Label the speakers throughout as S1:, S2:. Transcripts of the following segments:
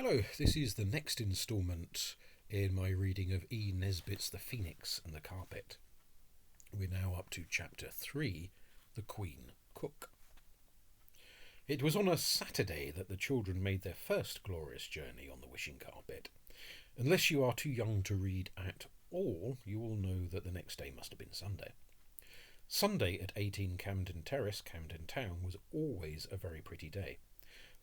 S1: Hello, this is the next instalment in my reading of E. Nesbitt's The Phoenix and the Carpet. We're now up to Chapter 3, The Queen Cook. It was on a Saturday that the children made their first glorious journey on the wishing carpet. Unless you are too young to read at all, you will know that the next day must have been Sunday. Sunday at 18 Camden Terrace, Camden Town, was always a very pretty day.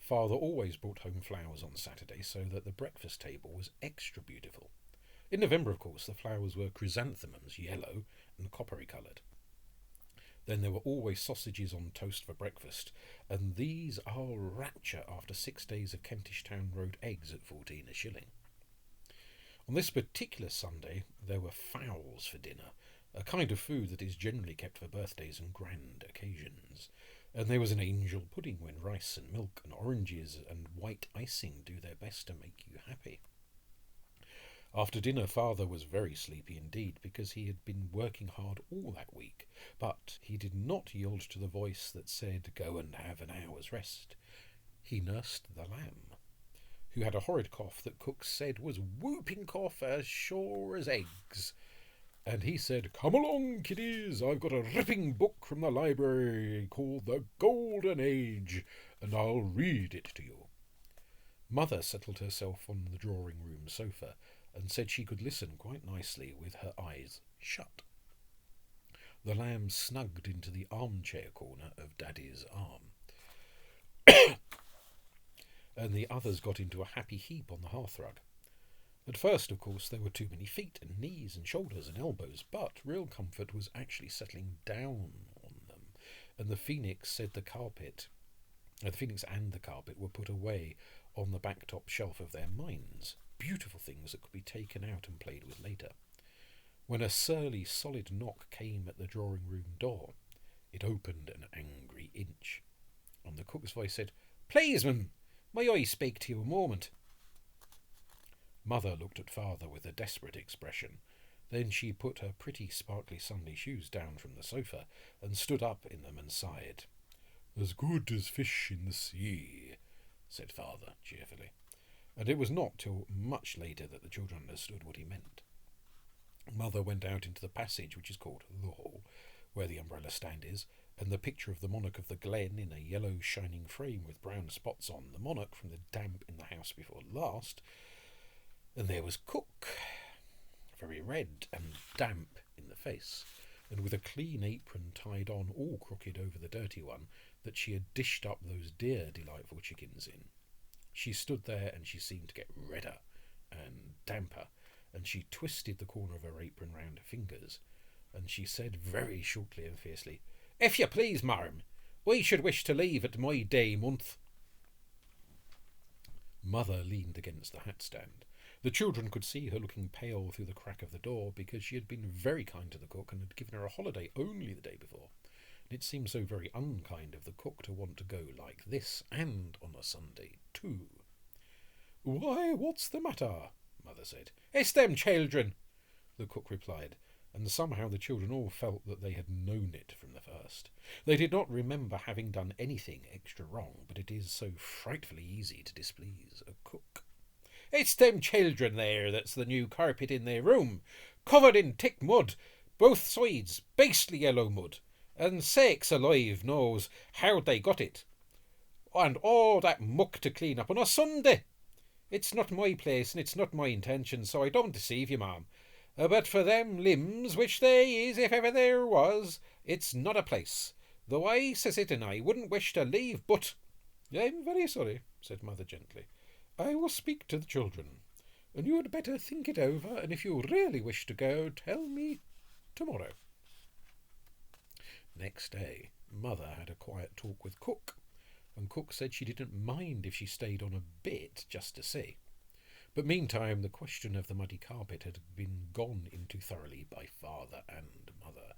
S1: Father always brought home flowers on Saturday, so that the breakfast table was extra beautiful. In November, of course, the flowers were chrysanthemums, yellow and coppery coloured. Then there were always sausages on toast for breakfast, and these are rapture after 6 days of Kentish Town Road eggs at 14 a shilling. On this particular Sunday there were fowls for dinner, a kind of food that is generally kept for birthdays and grand occasions. And there was an angel pudding when rice and milk and oranges and white icing do their best to make you happy. After dinner, Father was very sleepy indeed, because he had been working hard all that week, but he did not yield to the voice that said, "Go and have an hour's rest." He nursed the lamb, who had a horrid cough that cook said was whooping cough as sure as eggs. And he said, "Come along, kiddies, I've got a ripping book from the library called The Golden Age, and I'll read it to you." Mother settled herself on the drawing-room sofa and said she could listen quite nicely with her eyes shut. The lamb snugged into the armchair corner of Daddy's arm, and the others got into a happy heap on the hearthrug. At first, of course, there were too many feet and knees and shoulders and elbows, but real comfort was actually settling down on them, and the Phoenix and the carpet were put away on the back-top shelf of their minds, beautiful things that could be taken out and played with later. When a surly, solid knock came at the drawing-room door, it opened an angry inch, and the cook's voice said, "Please, ma'am, may I speak to you a moment?" Mother looked at Father with a desperate expression. Then she put her pretty sparkly Sunday shoes down from the sofa and stood up in them and sighed. "As good as fish in the sea," said Father cheerfully. And it was not till much later that the children understood what he meant. Mother went out into the passage, which is called the hall, where the umbrella stand is, and the picture of the monarch of the glen in a yellow shining frame with brown spots on, the monarch from the damp in the house before last. And there was Cook, very red and damp in the face, and with a clean apron tied on all crooked over the dirty one that she had dished up those dear delightful chickens in. She stood there and she seemed to get redder and damper, and she twisted the corner of her apron round her fingers, and she said very shortly and fiercely, "If you please, marm, we should wish to leave at my day month." Mother leaned against the hat stand. The children could see her looking pale through the crack of the door, because she had been very kind to the cook and had given her a holiday only the day before. And it seemed so very unkind of the cook to want to go like this, and on a Sunday too. "Why, what's the matter?" Mother said. "It's them children," the cook replied, and somehow the children all felt that they had known it from the first. They did not remember having done anything extra wrong, but it is so frightfully easy to displease a cook. "It's them children there that's the new carpet in their room, covered in thick mud, both sides, beastly yellow mud, and sakes alive knows how they got it. And all that muck to clean up on a Sunday. It's not my place and it's not my intention, so I don't deceive you, ma'am. But for them limbs, which they is, if ever there was, it's not a place. Though I says it and I wouldn't wish to leave, but—" "I'm very sorry," said Mother gently. "I will speak to the children, and you had better think it over, and if you really wish to go, tell me tomorrow." Next day, Mother had a quiet talk with Cook, and Cook said she didn't mind if she stayed on a bit just to see. But meantime the question of the muddy carpet had been gone into thoroughly by Father and Mother.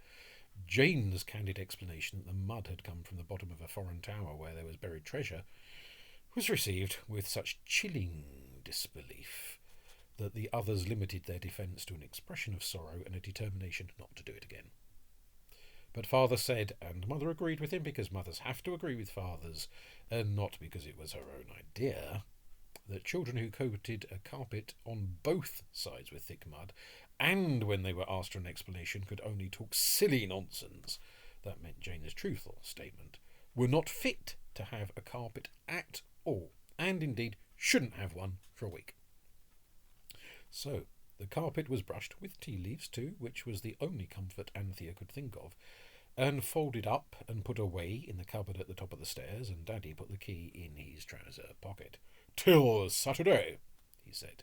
S1: Jane's candid explanation that the mud had come from the bottom of a foreign tower where there was buried treasure was received with such chilling disbelief that the others limited their defence to an expression of sorrow and a determination not to do it again. But Father said, and Mother agreed with him, because mothers have to agree with fathers, and not because it was her own idea, that children who coated a carpet on both sides with thick mud, and when they were asked for an explanation could only talk silly nonsense, that meant Jane's truthful statement, were not fit to have a carpet at all, and indeed shouldn't have one for a week. So the carpet was brushed with tea leaves too, which was the only comfort Anthea could think of, and folded up and put away in the cupboard at the top of the stairs, and Daddy put the key in his trouser pocket. "Till Saturday," he said.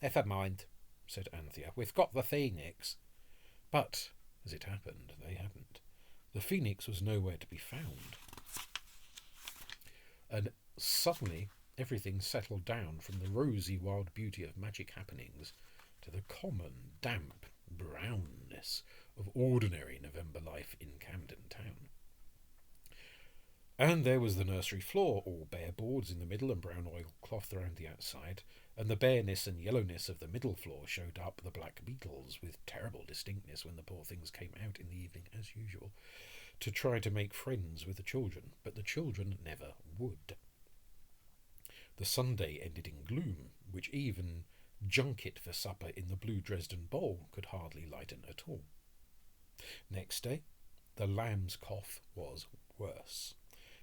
S1: "Never mind," said Anthea. "We've got the phoenix." But, as it happened, they hadn't. The phoenix was nowhere to be found. And suddenly everything settled down from the rosy wild beauty of magic happenings to the common, damp brownness of ordinary November life in Camden Town. And there was the nursery floor, all bare boards in the middle and brown oilcloth around the outside, and the bareness and yellowness of the middle floor showed up the black beetles with terrible distinctness when the poor things came out in the evening, as usual, to try to make friends with the children, but the children never would. The Sunday ended in gloom, which even junket for supper in the blue Dresden bowl could hardly lighten at all. Next day, the lamb's cough was worse.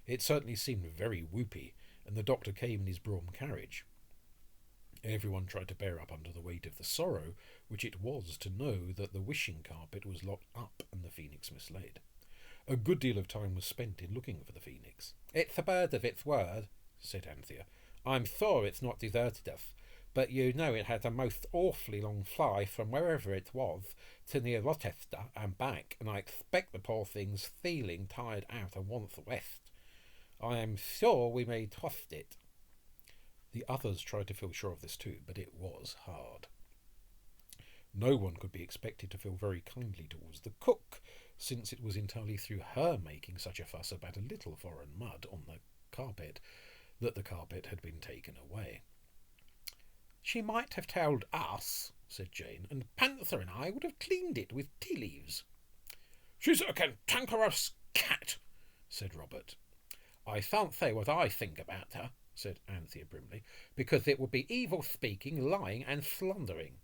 S1: It certainly seemed very whoopy, and the doctor came in his brougham carriage. Everyone tried to bear up under the weight of the sorrow which it was to know that the wishing carpet was locked up and the phoenix mislaid. A good deal of time was spent in looking for the phoenix. "It's a bird of its word," said Anthea. "I'm sure it's not deserted us, but you know it had a most awfully long fly from wherever it was to near Rochester and back, and I expect the poor thing's feeling tired out and wants rest. I am sure we may trust it." The others tried to feel sure of this too, but it was hard. No one could be expected to feel very kindly towards the cook, since it was entirely through her making such a fuss about a little foreign mud on the carpet that the carpet had been taken away. "She might have told us," said Jane, "and Panther and I would have cleaned it with tea leaves." "She's a cantankerous cat," said Robert. "I shan't say what I think about her," said Anthea grimly, "because it would be evil speaking, lying and slandering."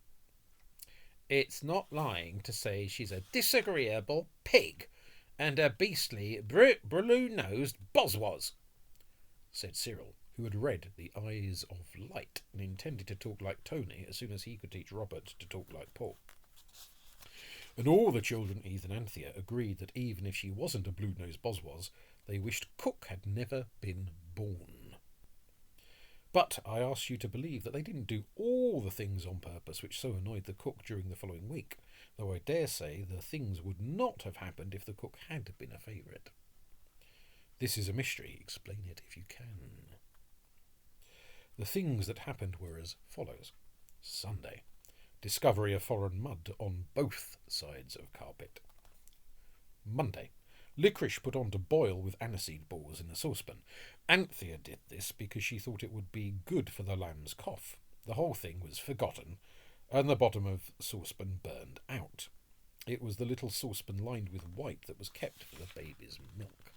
S1: "It's not lying to say she's a disagreeable pig and a beastly blue-nosed boswas," said Cyril, who had read The Eyes of Light and intended to talk like Tony as soon as he could teach Robert to talk like Paul. And all the children, Edith and Anthea, agreed that even if she wasn't a blue-nosed boswas, they wished Cook had never been born. But I ask you to believe that they didn't do all the things on purpose which so annoyed the cook during the following week, though I dare say the things would not have happened if the cook had been a favourite. This is a mystery. Explain it if you can. The things that happened were as follows. Sunday. Discovery of foreign mud on both sides of carpet. Monday. Licorice put on to boil with aniseed balls in a saucepan. Anthea did this because she thought it would be good for the lamb's cough. The whole thing was forgotten, and the bottom of the saucepan burned out. It was the little saucepan lined with white that was kept for the baby's milk.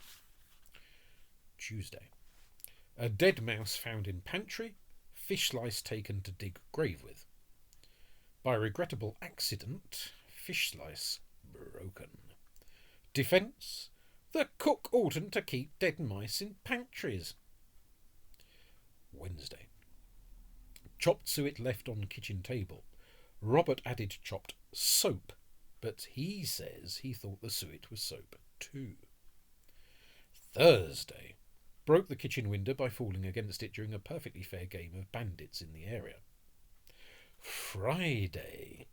S1: Tuesday. A dead mouse found in pantry, fish slice taken to dig grave with. By regrettable accident, fish slice broken. Defence: the cook oughtn't to keep dead mice in pantries. Wednesday. Chopped suet left on kitchen table. Robert added chopped soap, but he says he thought the suet was soap too. Thursday. Broke the kitchen window by falling against it during a perfectly fair game of bandits in the area. Friday.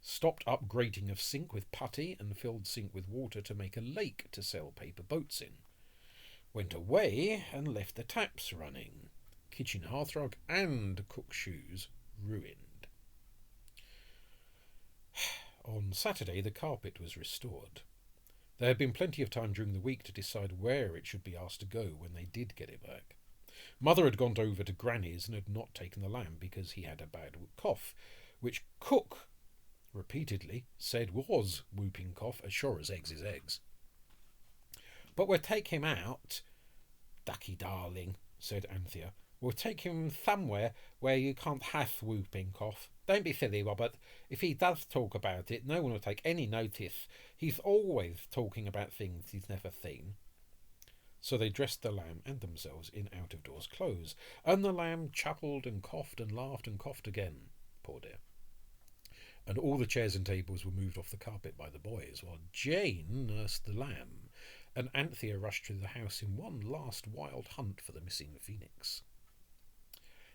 S1: Stopped up grating of sink with putty and filled sink with water to make a lake to sell paper boats in. Went away and left the taps running. Kitchen hearthrug and cook's shoes ruined. On Saturday the carpet was restored. There had been plenty of time during the week to decide where it should be asked to go when they did get it back. Mother had gone over to Granny's and had not taken the lamb because he had a bad cough, which Cook repeatedly said was whooping cough, as sure as eggs is eggs. "But we'll take him out, ducky darling," said Anthea, We'll take him somewhere where you can't have whooping cough. Don't be silly, Robert. If he does talk about it, no one will take any notice. He's always talking about things he's never seen. So they dressed the lamb and themselves in out-of-doors clothes, and the lamb chuckled and coughed and laughed again, poor dear. And all the chairs and tables were moved off the carpet by the boys, while Jane nursed the lamb, and Anthea rushed through the house in one last wild hunt for the missing phoenix.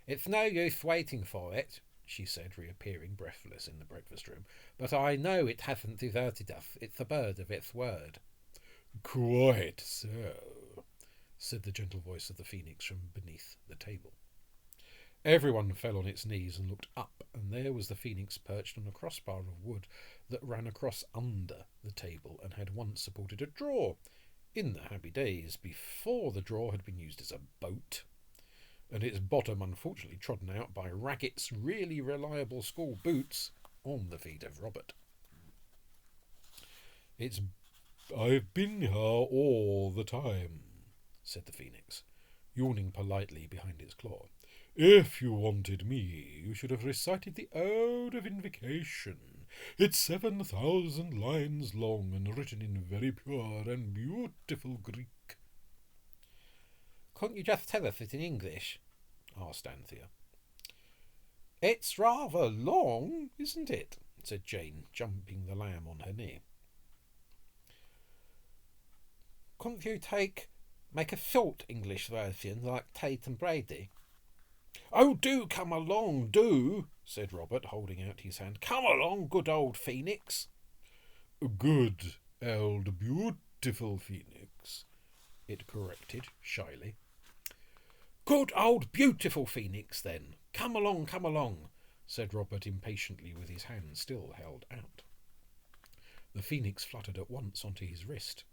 S1: "It's no use waiting for it," she said, reappearing breathless in the breakfast room, "but I know it hasn't deserted us. It's a bird of its word." "Quite so," said the gentle voice of the phoenix from beneath the table. Everyone fell on its knees and looked up, and there was the phoenix perched on a crossbar of wood that ran across under the table and had once supported a drawer, in the happy days before the drawer had been used as a boat, and its bottom unfortunately trodden out by Ragged's really reliable school boots on the feet of Robert. "I've been here all the time," said the phoenix, yawning politely behind its claw. "If you wanted me, you should have recited the Ode of Invocation. It's 7,000 lines long and written in very pure and beautiful Greek." "Couldn't you just tell us it in English?" asked Anthea. "It's rather long, isn't it?" said Jane, jumping the lamb on her knee. "Couldn't you make a short English version like Tate and Brady?" "Oh, do come along, do," said Robert, holding out his hand. "Come along, good old phoenix." "Good old beautiful phoenix," it corrected shyly. "Good old beautiful phoenix, then. Come along, said Robert impatiently with his hand still held out. The phoenix fluttered at once onto his wrist.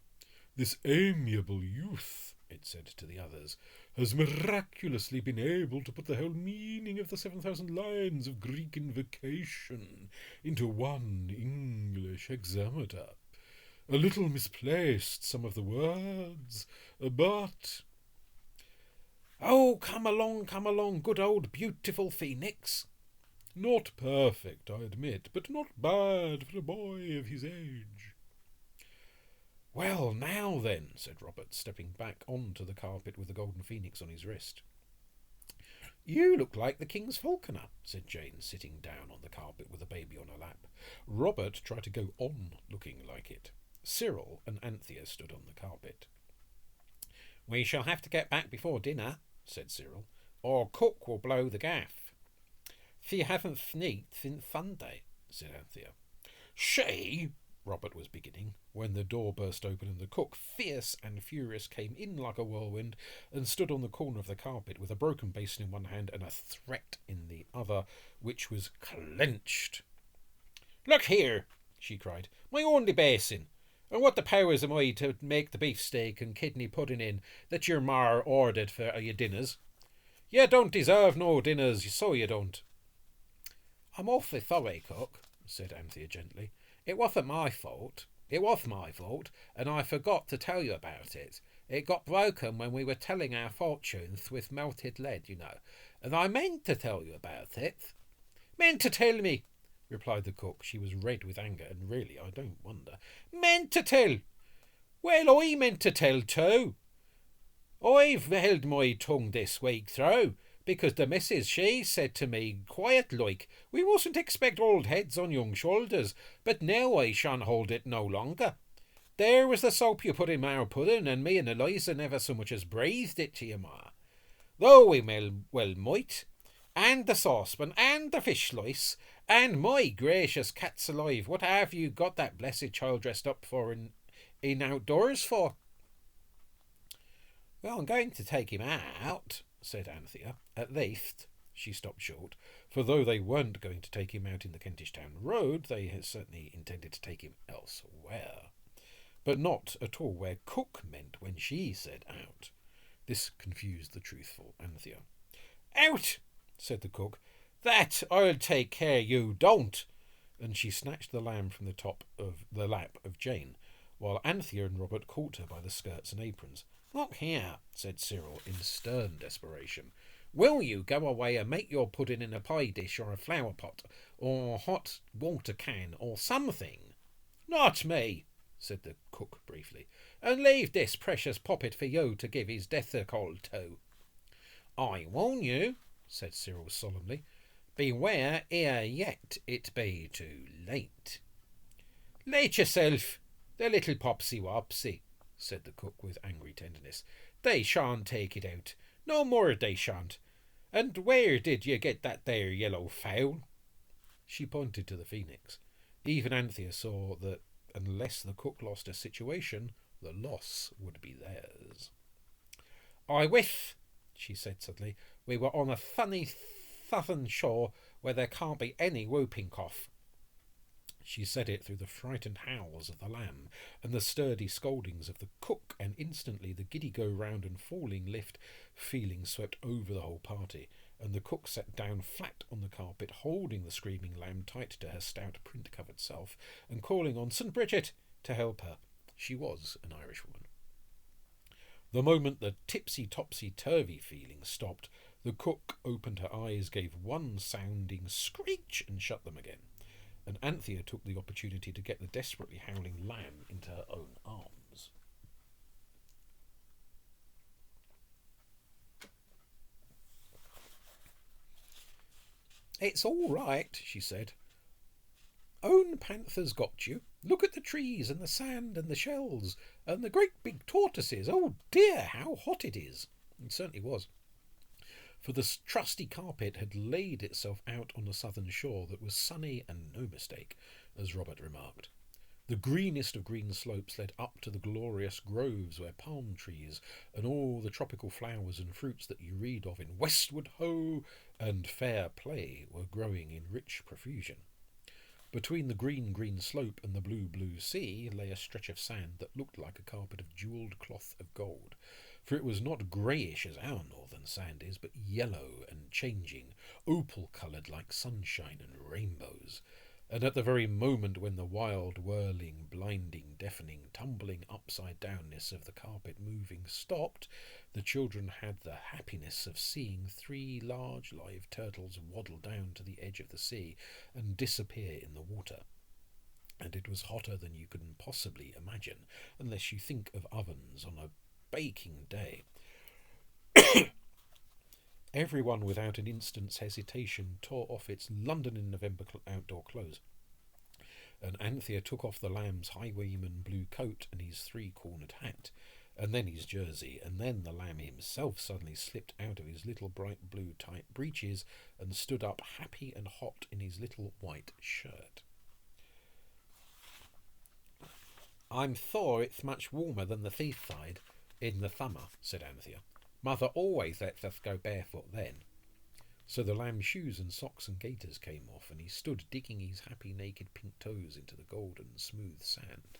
S1: "This amiable youth," it said to the others, "has miraculously been able to put the whole meaning of the 7,000 lines of Greek invocation into one English hexameter. A little misplaced, some of the words, but—" "Oh, come along, good old beautiful phoenix." "Not perfect, I admit, but not bad for a boy of his age." "Well, now then," said Robert, stepping back onto the carpet with the golden phoenix on his wrist. "You look like the king's falconer," said Jane, sitting down on the carpet with the baby on her lap. Robert tried to go on looking like it. Cyril and Anthea stood on the carpet. "We shall have to get back before dinner," said Cyril, "or cook will blow the gaff." "She hasn't sneaked since Sunday," said Anthea. "She—" Robert was beginning, when the door burst open and the cook, fierce and furious, came in like a whirlwind and stood on the corner of the carpet with a broken basin in one hand and a threat in the other, which was clenched. "Look here," she cried, "my only basin! And what the powers am I to make the beefsteak and kidney pudding in that your mar ordered for your dinners? You don't deserve no dinners, so you don't." "I'm awfully sorry, cook," said Anthea gently. "It wasn't my fault. It was my fault, and I forgot to tell you about it. It got broken when we were telling our fortunes with melted lead, you know, and I meant to tell you about it." "Meant to tell me?" replied the cook. She was red with anger, and really, I don't wonder. "Meant to tell? Well, I meant to tell too. I've held my tongue this week through, because the missus, she said to me, quiet like, we mustn't expect old heads on young shoulders, but now I shan't hold it no longer. There was the soap you put in our pudding, and me and Eliza never so much as breathed it to you, ma. Though we well might. And the saucepan, and the fish slice, and my gracious cats alive, what have you got that blessed child dressed up for in outdoors for?" "Well, I'm going to take him out," said Anthea. "At least—" She stopped short, for though they weren't going to take him out in the Kentish Town Road, they had certainly intended to take him elsewhere. But not at all where cook meant when she said out. This confused the truthful Anthea. "Out!" said the cook. "That I'll take care you don't!" And she snatched the lamb from the top of the lap of Jane, while Anthea and Robert caught her by the skirts and aprons. "Look here," said Cyril in stern desperation. Will you go away and make your pudding in a pie dish or a flower pot or a hot water can or something? Not me, said the cook briefly, and leave this precious poppet for you to give his death a call to. I warn you, said Cyril solemnly, beware ere yet it be too late. Let yourself, the little popsy wopsy, said the cook with angry tenderness. They shan't take it out. No more they shan't. And where did you get that there yellow fowl? She pointed to the phoenix. Even Anthea saw that unless the cook lost a situation, the loss would be theirs. I whiff, she said suddenly, we were on a funny southern shore where there can't be any whooping cough. She said it through the frightened howls of the lamb and the sturdy scoldings of the cook, and instantly the giddy-go-round and falling lift feeling swept over the whole party, and the cook sat down flat on the carpet, holding the screaming lamb tight to her stout print-covered self, and calling on St. Bridget to help her. She was an Irishwoman. The moment the tipsy-topsy-turvy feeling stopped, the cook opened her eyes, gave one sounding screech, and shut them again. And Anthea took the opportunity to get the desperately howling lamb into her own arms. It's all right, she said. Own panther's got you. Look at the trees and the sand and the shells and the great big tortoises. Oh dear, how hot it is. It certainly was. For the trusty carpet had laid itself out on the southern shore that was sunny and no mistake, as Robert remarked. The greenest of green slopes led up to the glorious groves where palm trees and all the tropical flowers and fruits that you read of in Westward Ho and Fair Play were growing in rich profusion. Between the green slope and the blue sea lay a stretch of sand that looked like a carpet of jewelled cloth of gold, for it was not greyish as our northern sand is, but yellow and changing, opal-coloured like sunshine and rainbows. And at the very moment when the wild, whirling, blinding, deafening, tumbling upside-downness of the carpet moving stopped, the children had the happiness of seeing 3 large live turtles waddle down to the edge of the sea and disappear in the water. And it was hotter than you can possibly imagine, unless you think of ovens on a baking day. Everyone, without an instant's hesitation, tore off its London in November outdoor clothes, and Anthea took off the lamb's highwayman blue coat and his 3-cornered hat, and then his jersey, and then the lamb himself suddenly slipped out of his little bright blue tight breeches and stood up happy and hot in his little white shirt. I'm sure it's much warmer than the seaside in the summer, said Anthea. Mother always lets us go barefoot then. So the lamb's shoes and socks and gaiters came off, and he stood digging his happy naked pink toes into the golden smooth sand.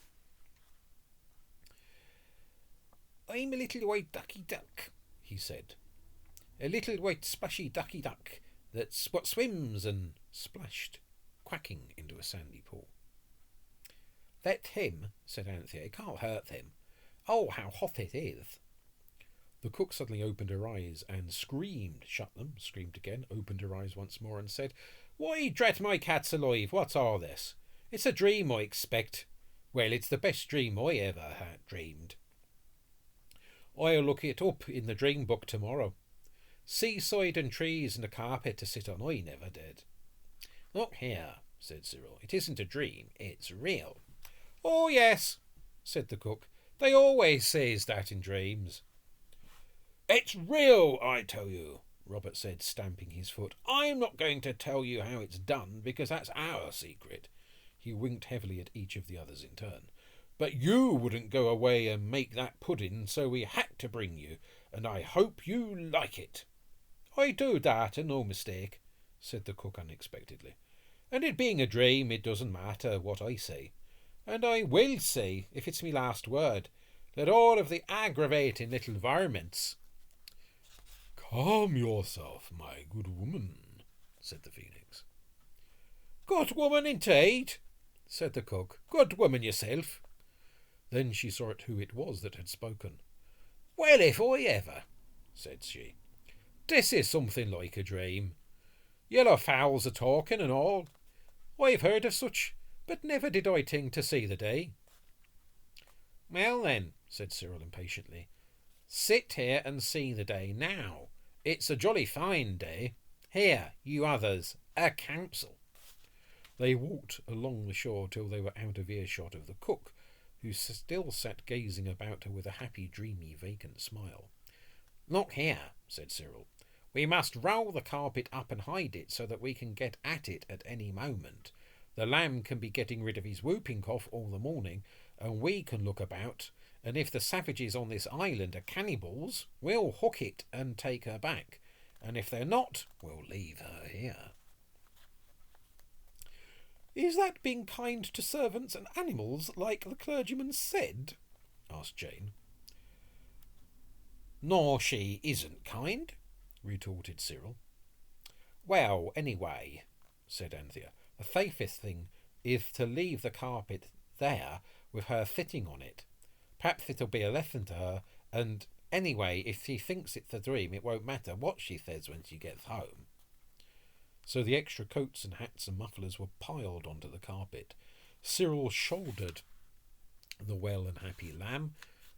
S1: I'm a little white ducky duck, he said. A little white splashy ducky duck that's what swims, and splashed, quacking into a sandy pool. That's him, said Anthea. It can't hurt him. Oh, how hot it is. The cook suddenly opened her eyes and screamed, shut them, screamed again, opened her eyes once more and said, Why, drat my cats alive, what's all this? It's a dream, I expect. Well, it's the best dream I ever had dreamed. I'll look it up in the dream book tomorrow. Seaside and trees and a carpet to sit on, I never did. Look here, said Cyril, it isn't a dream, it's real. Oh, yes, said the cook. They always says that in dreams. It's real, I tell you, Robert said, stamping his foot. I'm not going to tell you how it's done, because that's our secret. He winked heavily at each of the others in turn. But you wouldn't go away and make that pudding, so we had to bring you, and I hope you like it. I do that, and no mistake, said the cook unexpectedly. And it being a dream, it doesn't matter what I say. And I will say, if it's me last word, that all of the aggravating little varmints... Calm yourself, my good woman, said the phoenix. Good woman indeed, said the cook. Good woman yourself. Then she saw who it was that had spoken. Well, if I ever, said she. This is something like a dream. Yellow fowls are talking and all. I've heard of such, but never did I think to see the day. Well then, said Cyril impatiently, sit here and see the day now. It's a jolly fine day. Here, you others, a council. They walked along the shore till they were out of earshot of the cook, who still sat gazing about her with a happy, dreamy, vacant smile. Look here, said Cyril. We must roll the carpet up and hide it so that we can get at it at any moment. The lamb can be getting rid of his whooping cough all the morning, and we can look about, and if the savages on this island are cannibals, we'll hook it and take her back, and if they're not, we'll leave her here. Is that being kind to servants and animals, like the clergyman said? Asked Jane. No, she isn't kind, retorted Cyril. Well, anyway, said Anthea, the safest thing is to leave the carpet there with her sitting on it. Perhaps it'll be a lesson to her, and anyway, if she thinks it's a dream, it won't matter what she says when she gets home. So the extra coats and hats and mufflers were piled onto the carpet. Cyril shouldered the well and happy lamb,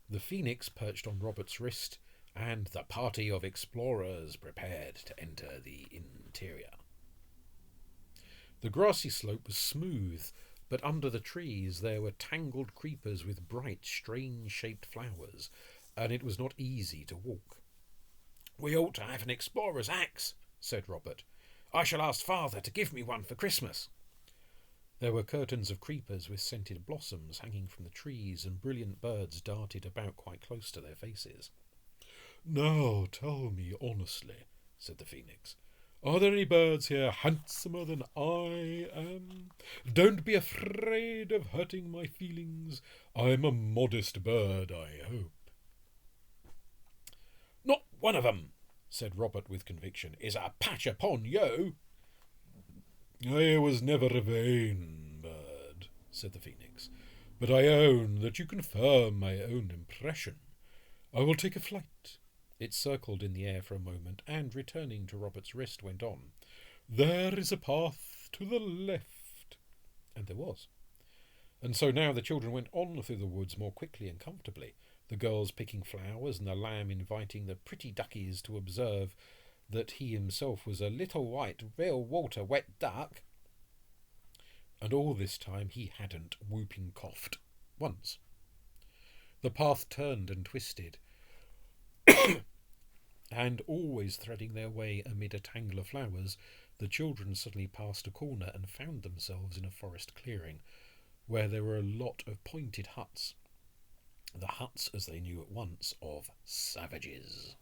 S1: the phoenix perched on Robert's wrist, and the party of explorers prepared to enter the interior. The grassy slope was smooth, but under the trees there were tangled creepers with bright, strange-shaped flowers, and it was not easy to walk. We ought to have an explorer's axe, said Robert. I shall ask Father to give me one for Christmas. There were curtains of creepers with scented blossoms hanging from the trees, and brilliant birds darted about quite close to their faces. Now tell me honestly, said the phoenix, are there any birds here handsomer than I am? Don't be afraid of hurting my feelings. I'm a modest bird, I hope. Not one of 'em, said Robert with conviction, is a patch upon you. I was never a vain bird, said the phoenix, but I own that you confirm my own impression. I will take a flight. It circled in the air for a moment, and, returning to Robert's wrist, went on. There is a path to the left. And there was. And so now the children went on through the woods more quickly and comfortably, the girls picking flowers and the lamb inviting the pretty duckies to observe that he himself was a little white, real water wet duck. And all this time he hadn't whooping coughed once. The path turned and twisted, and always threading their way amid a tangle of flowers, the children suddenly passed a corner and found themselves in a forest clearing, where there were a lot of pointed huts. The huts, as they knew at once, of savages.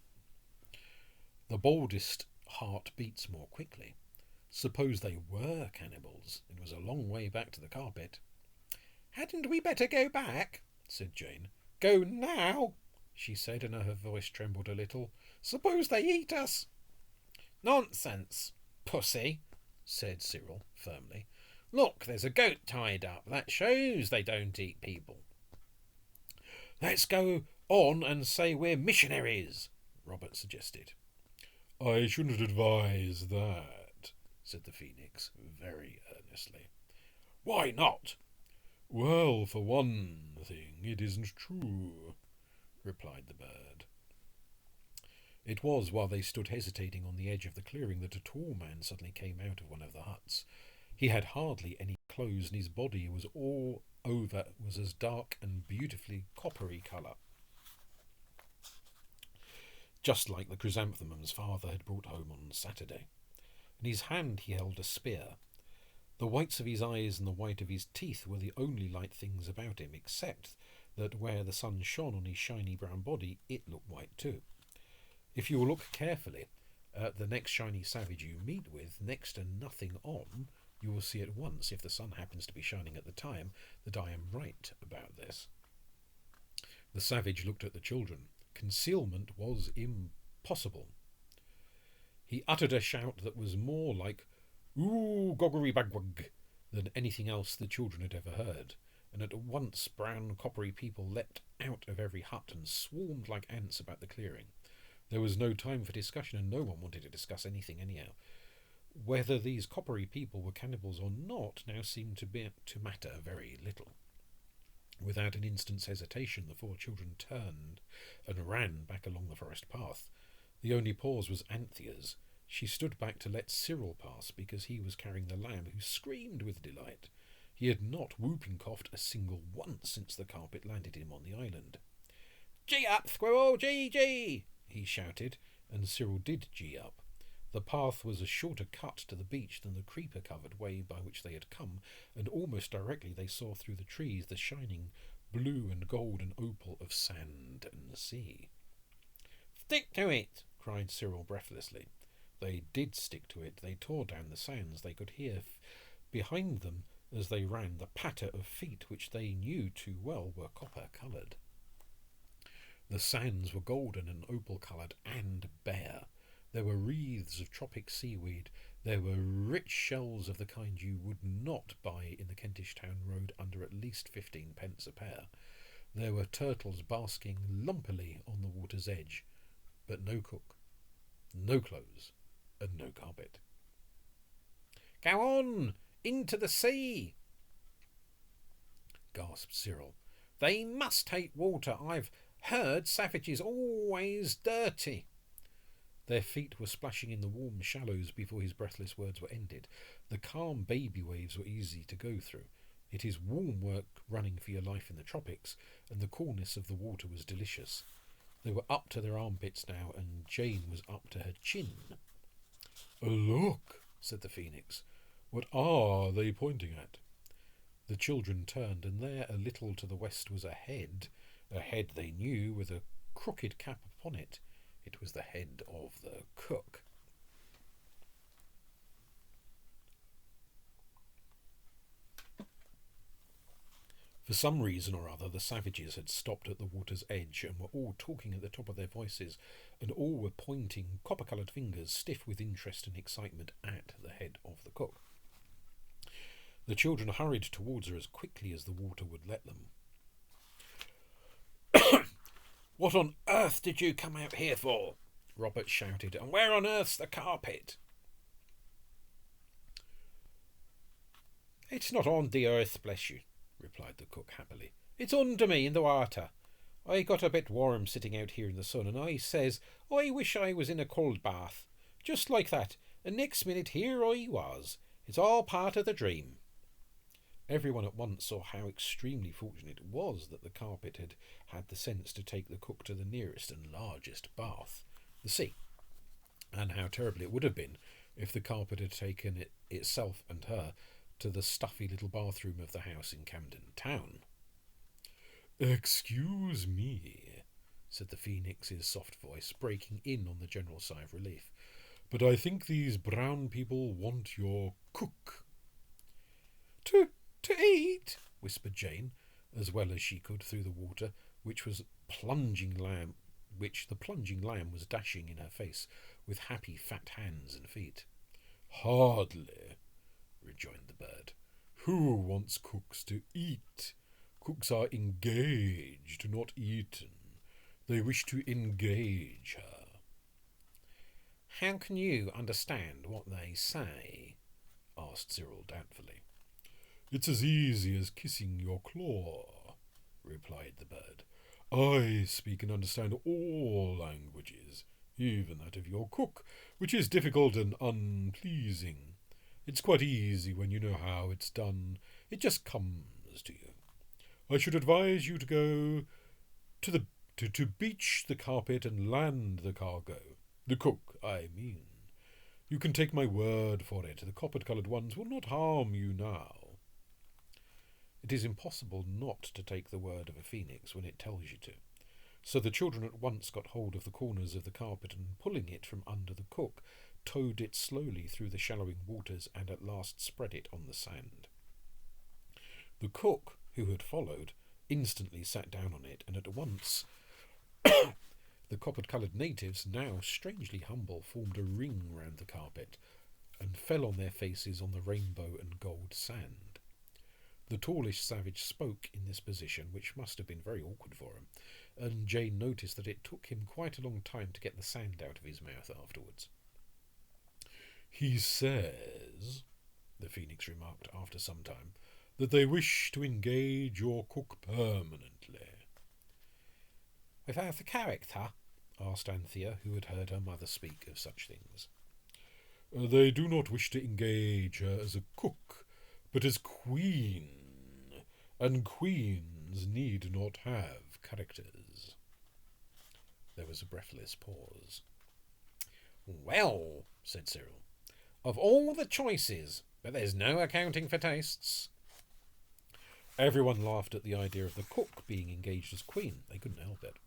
S1: The boldest heart beats more quickly. Suppose they were cannibals? It was a long way back to the carpet. Hadn't we better go back? Said Jane. Go now? She said, and her voice trembled a little. Suppose they eat us? Nonsense, pussy, said Cyril firmly. Look, there's a goat tied up. That shows they don't eat people. Let's go on and say we're missionaries, Robert suggested. I shouldn't advise that, said the phoenix very earnestly. Why not? Well, for one thing, it isn't true, replied the bird. It was while they stood hesitating on the edge of the clearing that a tall man suddenly came out of one of the huts. He had hardly any clothes, and his body was all over was as dark and beautifully coppery colour, just like the chrysanthemums Father had brought home on Saturday. In his hand he held a spear. The whites of his eyes and the white of his teeth were the only light things about him, except that where the sun shone on his shiny brown body, it looked white too. If you will look carefully at the next shiny savage you meet with, next to nothing on, you will see at once, if the sun happens to be shining at the time, that I am right about this. The savage looked at the children. Concealment was impossible. He uttered a shout that was more like "Ooh, goggery bagwag" than anything else the children had ever heard, and at once brown coppery people leapt out of every hut and swarmed like ants about the clearing. There was no time for discussion, and no one wanted to discuss anything anyhow. Whether these coppery people were cannibals or not now seemed to matter very little. Without an instant's hesitation, the four children turned and ran back along the forest path. The only pause was Anthea's. She stood back to let Cyril pass because he was carrying the lamb, who screamed with delight. He had not whooping coughed a single once since the carpet landed him on the island. "Gee up, squirrel, gee, gee!" he shouted, and Cyril did gee up. The path was a shorter cut to the beach than the creeper-covered way by which they had come, and almost directly they saw through the trees the shining blue and gold and opal of sand and sea. "Stick to it!" cried Cyril breathlessly. They did stick to it. They tore down the sands. They could hear behind them as they ran the patter of feet which they knew too well were copper-coloured. The sands were golden and opal-coloured and bare. There were wreaths of tropic seaweed. There were rich shells of the kind you would not buy in the Kentish Town Road under at least 15 pence a pair. There were turtles basking lumpily on the water's edge, but no cook, no clothes, and no carpet. "Go on! Into the sea!" gasped Cyril. "They must hate water. I've heard savages always dirty." Their feet were splashing in the warm shallows before his breathless words were ended. The calm baby waves were easy to go through. It is warm work running for your life in the tropics, and the coolness of the water was delicious. They were up to their armpits now, and Jane was up to her chin. "Look," said the phoenix. "What are they pointing at?" The children turned, and there, a little to the west, was a head they knew, with a crooked cap upon it. It was the head of the cook. For some reason or other, the savages had stopped at the water's edge and were all talking at the top of their voices, and all were pointing copper-coloured fingers, stiff with interest and excitement, at the head of the cook. The children hurried towards her as quickly as the water would let them. "What on earth did you come out here for?" Robert shouted. "And where on earth's the carpet?" "It's not on the earth, bless you," replied the cook happily. "It's under me in the water. I got a bit warm sitting out here in the sun, and I says, I wish I was in a cold bath. Just like that, and next minute here I was. It's all part of the dream." Everyone at once saw how extremely fortunate it was that the carpet had had the sense to take the cook to the nearest and largest bath, the sea, and how terrible it would have been if the carpet had taken itself and her to the stuffy little bathroom of the house in Camden Town. "Excuse me," said the phoenix's soft voice, breaking in on the general sigh of relief, "but I think these brown people want your cook." To eat," whispered Jane, as well as she could through the water, which the plunging lamb was dashing in her face with happy fat hands and feet. "Hardly," rejoined the bird. "Who wants cooks to eat? Cooks are engaged, not eaten. They wish to engage her." "How can you understand what they say?" asked Cyril doubtfully. "It's as easy as kissing your claw," replied the bird. "I speak and understand all languages, even that of your cook, which is difficult and unpleasing. It's quite easy when you know how it's done. It just comes to you. I should advise you to go to beach the carpet and land the cargo. The cook, I mean. You can take my word for it, the copper-coloured ones will not harm you now." It is impossible not to take the word of a phoenix when it tells you to. So the children at once got hold of the corners of the carpet and, pulling it from under the cook, towed it slowly through the shallowing waters and at last spread it on the sand. The cook, who had followed, instantly sat down on it, and at once the copper-coloured natives, now strangely humble, formed a ring round the carpet and fell on their faces on the rainbow and gold sand. The tallish savage spoke in this position, which must have been very awkward for him, and Jane noticed that it took him quite a long time to get the sand out of his mouth afterwards. "He says," the Phoenix remarked after some time, "that they wish to engage your cook permanently." "Without a character?" asked Anthea, who had heard her mother speak of such things. "They do not wish to engage her as a cook, but as queen, and queens need not have characters." There was a breathless pause. "Well," said Cyril, "of all the choices, but there's no accounting for tastes." Everyone laughed at the idea of the cook being engaged as queen. They couldn't help it.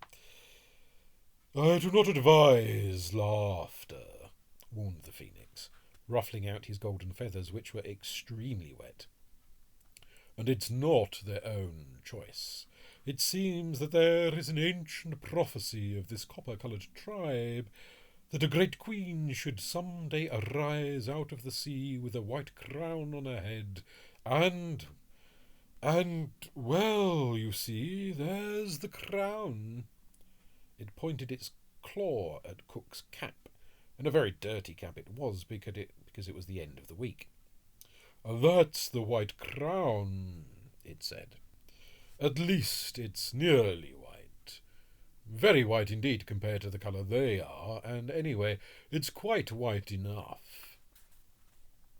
S1: "I do not advise laughter," warned the Phoenix, ruffling out his golden feathers, which were extremely wet. "And it's not their own choice. It seems that there is an ancient prophecy of this copper-coloured tribe that a great queen should some day arise out of the sea with a white crown on her head, and, well, you see, there's the crown." It pointed its claw at Cook's cap, and a very dirty cap it was, because it was the end of the week. "That's the white crown," it said. "At least it's nearly white. Very white indeed compared to the colour they are, and anyway, it's quite white enough."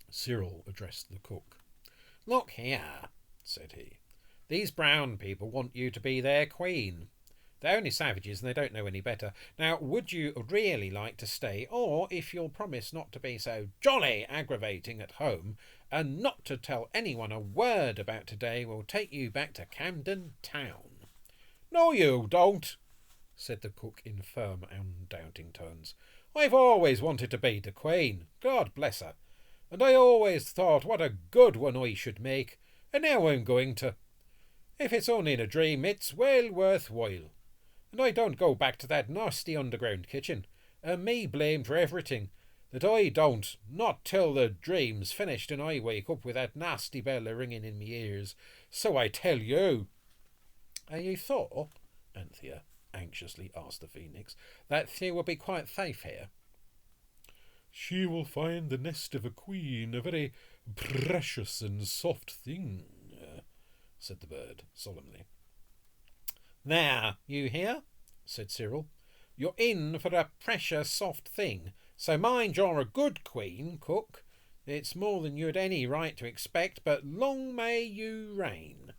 S1: Cyril addressed the cook. "Look here," said he. "These brown people want you to be their queen. They're only savages and they don't know any better. Now, would you really like to stay, or, if you'll promise not to be so jolly aggravating at home, and not to tell anyone a word about today, we'll take you back to Camden Town." "No, you don't," said the cook in firm, undoubting tones. "I've always wanted to be the queen, God bless her, and I always thought what a good one I should make, and now I'm going to. If it's only in a dream, it's well worth while. And I don't go back to that nasty underground kitchen, and me blamed for everything, that I don't, not till the dream's finished and I wake up with that nasty bell a-ringing in me ears. So I tell you." "And you thought," Anthea anxiously asked the Phoenix, "that she would be quite safe here?" "She will find the nest of a queen a very precious and soft thing," said the bird solemnly. "Now, you hear?" said Cyril. "You're in for a precious soft thing, so mind you're a good queen, cook. It's more than you'd any right to expect, but long may you reign."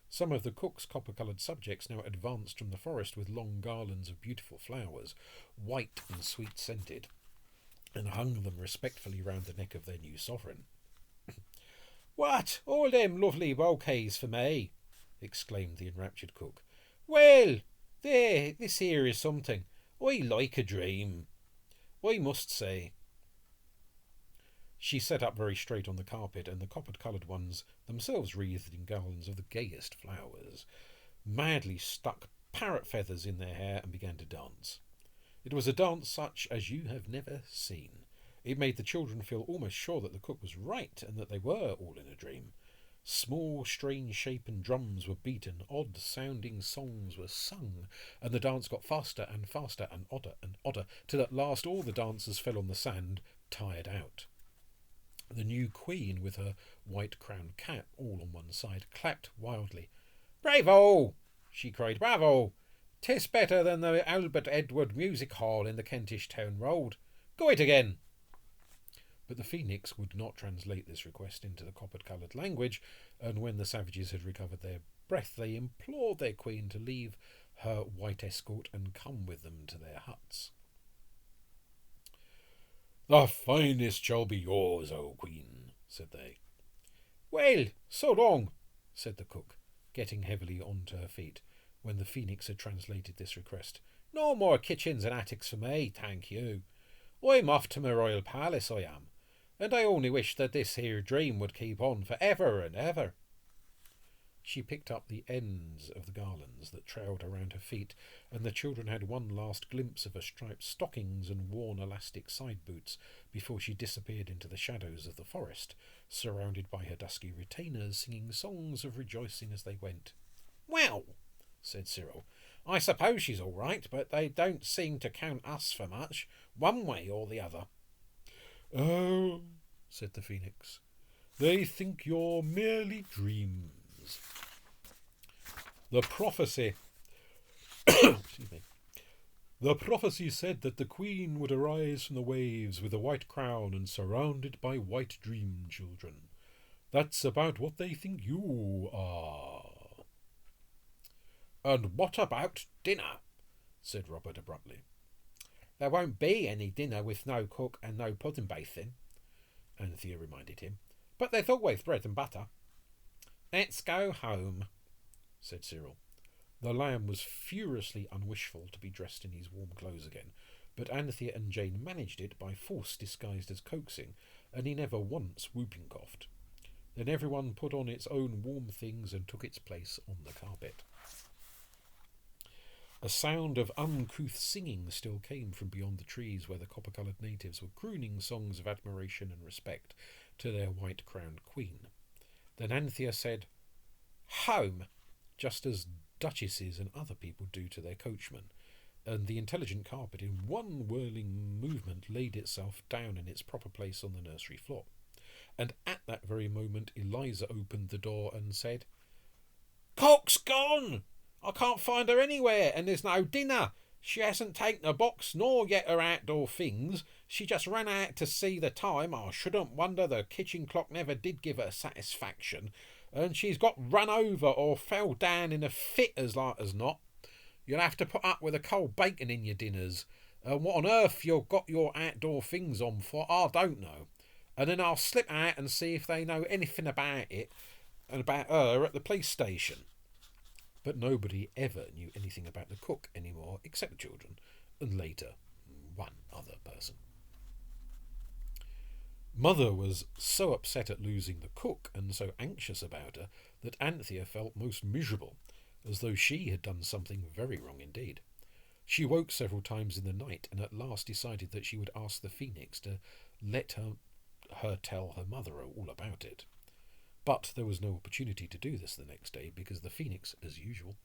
S1: Some of the cook's copper-coloured subjects now advanced from the forest with long garlands of beautiful flowers, white and sweet-scented, and hung them respectfully round the neck of their new sovereign. "What, all them lovely bouquets for me?" exclaimed the enraptured cook. "Well, there, this here is something. I like a dream, I must say." She sat up very straight on the carpet, and the copper-coloured ones, themselves wreathed in garlands of the gayest flowers, madly stuck parrot feathers in their hair and began to dance. It was a dance such as you have never seen. It made the children feel almost sure that the cook was right, and that they were all in a dream. Small, strange-shapen drums were beaten, odd-sounding songs were sung, and the dance got faster and faster and odder, till at last all the dancers fell on the sand, tired out. The new queen, with her white-crowned cap all on one side, clapped wildly. "Bravo!" she cried. "Bravo! 'Tis better than the Albert Edward Music Hall in the Kentish Town Road. Go it again!" But the Phoenix would not translate this request into the copper-coloured language, and when the savages had recovered their breath, they implored their queen to leave her white escort and come with them to their huts. "The finest shall be yours, O Queen," said they. "Well, so long," said the cook, getting heavily on to her feet, when the Phoenix had translated this request. "No more kitchens and attics for me, thank you. I'm off to my royal palace, I am, and I only wish that this here dream would keep on for ever and ever." She picked up the ends of the garlands that trailed around her feet, and the children had one last glimpse of her striped stockings and worn elastic side boots before she disappeared into the shadows of the forest, surrounded by her dusky retainers, singing songs of rejoicing as they went. "Well," said Cyril, I suppose she's all right, but they don't seem to count us for much, one way or the other."
S2: "Oh," said the Phoenix, "they think you're merely dreams. The prophecy excuse me. The prophecy said that the Queen would arise from the waves with a white crown and surrounded by white dream children. That's about what they think you are."
S1: "And what about dinner?" said Robert abruptly. "There won't be any dinner with no cook and no pudding basin," Anthea reminded him. "But there's always bread and butter." "Let's go home," said Cyril. The lamb was furiously unwishful to be dressed in his warm clothes again, but Anthea and Jane managed it by force disguised as coaxing, and he never once whooping coughed. Then everyone put on its own warm things and took its place on the carpet. A sound of uncouth singing still came from beyond the trees where the copper-coloured natives were crooning songs of admiration and respect to their white-crowned queen. Then Anthea said, "Home," just as duchesses and other people do to their coachmen, and the intelligent carpet in one whirling movement laid itself down in its proper place on the nursery floor. And at that very moment Eliza opened the door and said, "Cook's gone! I can't find her anywhere, and there's no dinner. She hasn't taken a box nor yet her outdoor things. She just ran out to see the time. I shouldn't wonder the kitchen clock never did give her satisfaction. And she's got run over or fell down in a fit as like as not. You'll have to put up with a cold bacon in your dinners. And what on earth you've got your outdoor things on for, I don't know. And then I'll slip out and see if they know anything about it and about her at the police station." But nobody ever knew anything about the cook anymore except the children, and later one other person. Mother was so upset at losing the cook and so anxious about her that Anthea felt most miserable, as though she had done something very wrong indeed. She woke several times in the night and at last decided that she would ask the Phoenix to let her tell her mother all about it. But there was no opportunity to do this the next day because the Phoenix, as usual,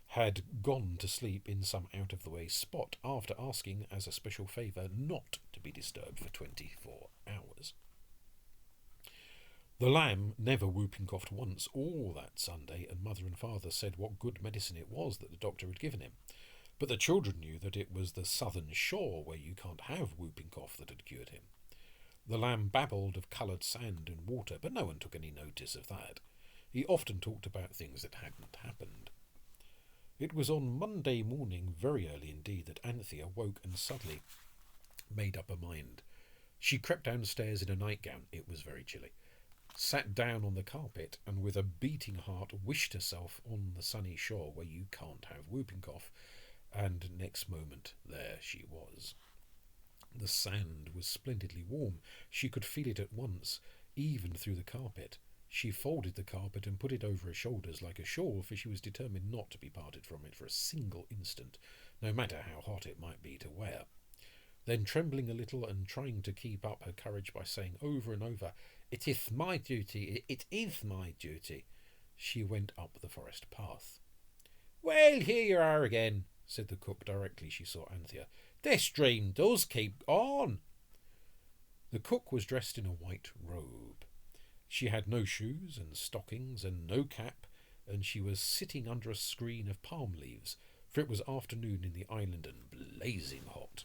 S1: had gone to sleep in some out-of-the-way spot after asking as a special favour not to be disturbed for 24 hours. The lamb never whooping coughed once all that Sunday, and mother and father said what good medicine it was that the doctor had given him. But the children knew that it was the southern shore where you can't have whooping cough that had cured him. The lamb babbled of coloured sand and water, but no one took any notice of that. He often talked about things that hadn't happened. It was on Monday morning, very early indeed, that Anthea woke and suddenly made up her mind. She crept downstairs in a nightgown, it was very chilly, sat down on the carpet, and with a beating heart wished herself on the sunny shore where you can't have whooping cough, and next moment there she was. The sand was splendidly warm. She could feel it at once, even through the carpet. She folded the carpet and put it over her shoulders like a shawl, for she was determined not to be parted from it for a single instant, no matter how hot it might be to wear. Then, trembling a little and trying to keep up her courage by saying over and over, "It is my duty, it is my duty," she went up the forest path. "Well, here you are again," said the cook directly she saw Anthea. "This dream does keep on." The cook was dressed in a white robe. She had no shoes and stockings and no cap, and she was sitting under a screen of palm leaves, for it was afternoon in the island and blazing hot.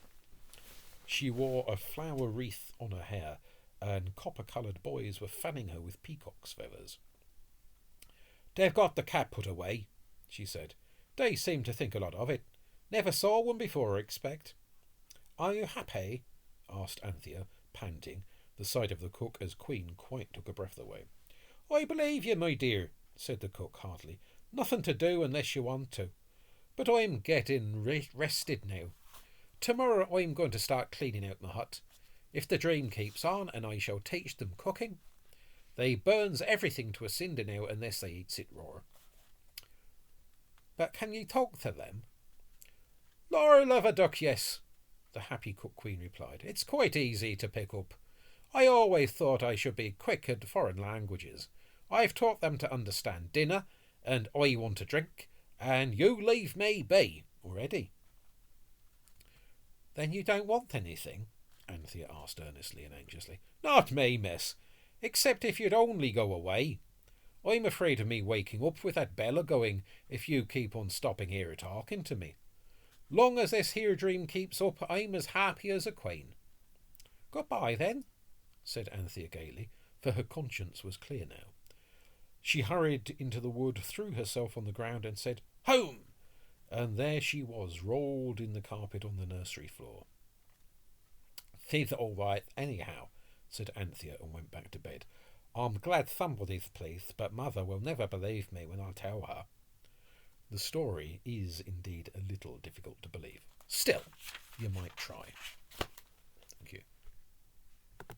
S1: She wore a flower wreath on her hair, and copper-coloured boys were fanning her with peacock's feathers. "They've got the cap put away," she said. "They seem to think a lot of it. Never saw one before, I expect." "Are you happy?" asked Anthea, panting. The sight of the cook as queen quite took her breath away. "I believe you, my dear," said the cook heartily. "Nothing to do unless you want to. But I'm getting rested now. Tomorrow I'm going to start cleaning out my hut, if the dream keeps on, and I shall teach them cooking. They burns everything to a cinder now unless they eats it raw." "But can you talk to them?" "Lord love a duck, yes," the happy cook queen replied. "It's quite easy to pick up. I always thought I should be quick at foreign languages. I've taught them to understand dinner, and I want a drink, and you leave me be already." "Then you don't want anything?" Anthea asked earnestly and anxiously. "Not me, miss, except if you'd only go away. I'm afraid of me waking up with that bell a-going if you keep on stopping here talking to me. Long as this here dream keeps up, I'm as happy as a queen." "Goodbye, then," said Anthea gaily, for her conscience was clear now. She hurried into the wood, threw herself on the ground, and said, "Home!" And there she was, rolled in the carpet on the nursery floor. "'Tis all right, anyhow," said Anthea, and went back to bed. "I'm glad somebody's pleased, but Mother will never believe me when I tell her." The story is indeed a little difficult to believe. Still, you might try.